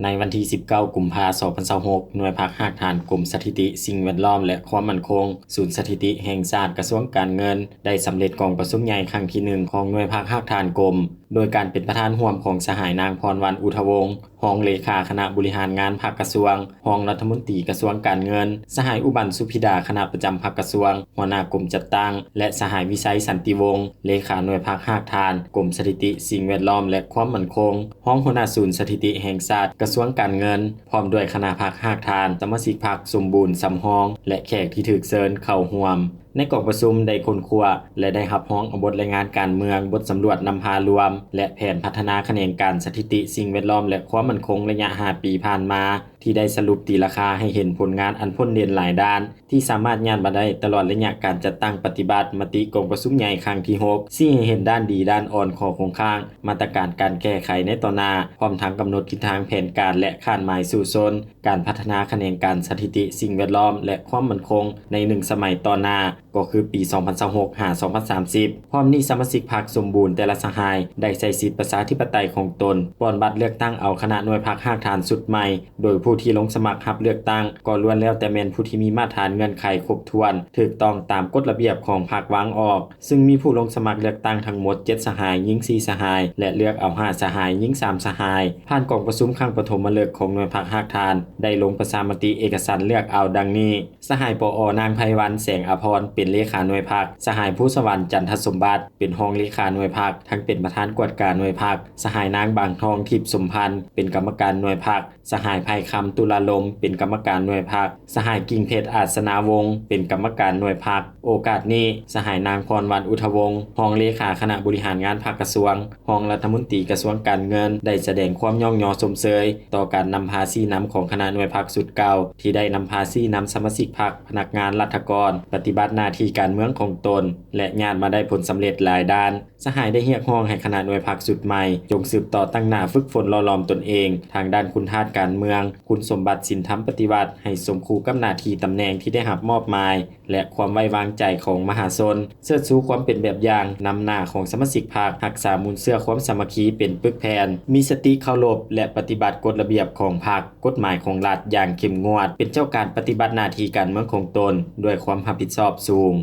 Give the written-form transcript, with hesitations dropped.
ในวันที่ 19 กุมภาพันธ์ 2026 หน่วยภาคหากฐานกรมสถิติสิ่งแวดล้อมและความมั่นคงศูนย์สถิติแห่งชาติกระทรวงการเงินได้สำเร็จกองประชุมใหญ่ครั้งที่ 1 ของหน่วยภาคหากฐานกรมโดยการเป็นประธานร่วมของสหายนางพรวรรณอุทวงศ์รองเลขาคณะบริหารงานภาคกระทรวงรองรัฐมนตรีกระทรวงการเงินสหายอุบันสุพิดาคณะประจำภาคกระทรวงหัวหน้ากรมจัดตั้งและสหายวิชัยสันติวงศ์เลขาหน่วยภาคหากฐานกรมสถิติสิ่งแวดล้อมและความมั่นคงรองหัวหน้าศูนย์สถิติแห่งชาติกระทรวงการเงินพร้อมด้วยคณะภาคหากฐานสมาชิกพรรคสมบูรณ์สำรองและแขกที่ถูกเชิญเข้าร่วมในกองประชุมได้ค้นคว้าและได้รับร้องเอาบทรายงานการเมืองบทสำรวจนำพารวมและแผนพัฒนาคะแนนการสถิติสิ่งแวดล้อมและความมั่นคงระยะ5ปีผ่านมาที่ได้สรุปตีราคาให้เห็นผลงานอันพ้นเด่นหลายด้านที่สามารถย่านมาได้ตลอดระยะการจัดตั้งปฏิบัติมติกองประชุมใหญ่ครั้งที่6ชี้ให้เห็นด้านดีด้านอ่อนของโครงสร้างมาตรการการแก้ไขในต่อหน้าพร้อมทั้งกำหนดทิศทางแผนการและคาดหมายสู่ชนการพัฒนาคะแนนการสถิติสิ่งแวดล้อมและความมั่นคงใน1สมัยต่อหน้าก็คือปี 2026-2030 พร้อมนี้สมาชิกพรรคสมบูรณ์แต่ละสหายได้ใช้สิทธิประชาธิปไตยของตนป้อนบัตรเลือกตั้งเอาคณะหน่วยพรรคหากฐานสุดใหม่โดยผู้ที่ลงสมัครรับเลือกตั้งก็ล้วนแล้วแต่แม่นผู้ที่มีมาตรฐานเงื่อนไขครบถ้วนถูกต้องตามกฎระเบียบของพรรควางออกซึ่งมีผู้ลงสมัครเลือกตั้งทั้งหมด7สหายหญิง4สหายและเลือกเอา5สหายหญิง3สหายผ่านกองประชุมครั้งปฐมฤกษ์ของหน่วยพรรคหากฐานได้ลงประชามติเอกสารเลือกเอาดังนี้สหายปอนางไพวันแสงอภรณ์เป็นเลขาหน่วยพรรคสหายผู้สวรรค์จันทสมบัติเป็นรองเลขาหน่วยพรรคทั้งเป็นประธานกวดการหน่วยพรรคสหายนางบางทองทิพย์สมพันธ์เป็นกรรมการหน่วยพรรคสหายภัยคำตุลาลมเป็นกรรมการหน่วยพรรคสหายกิ่งเพชรอาสนาวงศ์เป็นกรรมการหน่วยพรรคโอกาสนี้สหายนางพรวรรณอุทวงศ์รองเลขาคณะบริหารงานภาคกระทรวงรองรัฐมนตรีกระทรวงการเงินได้แสดงความย่องยอสมเชยต่อการนำภาษีนำของคณะหน่วยพรรคสุดเก่าที่ได้นำภาษีนำสมาชิกพรรคพนักงานรัฐกรปฏิบัติหน้าที่การเมืองของตนและญาติมาได้ผลสำเร็จหลายด้านสหายได้เรียกร้องให้คณะหน่วยพรรคสุดใหม่จงสืบต่อตั้งหน้าฝึกฝนหล่อหลอมตนเองทางด้านคุณธาตุการเมืองคุณสมบัติศีลธรรมปฏิบัติให้สมคู่กับหน้าที่ตำแหน่งที่ได้รับมอบหมายและความไว้วางใจของมหาชนเชิดชูความเป็นแบบอย่างนำหน้าของสมาชิกพรรครักษามูลเสื่อความสามัคคีเป็นปึกแผ่นมีสติเคารพและปฏิบัติกฎระเบียบของพรรคกฎหมายของรัฐอย่างเข้มงวดเป็นเจ้าการปฏิบัติหน้าที่การเมืองของตนด้วยความรับผิดชอบสูง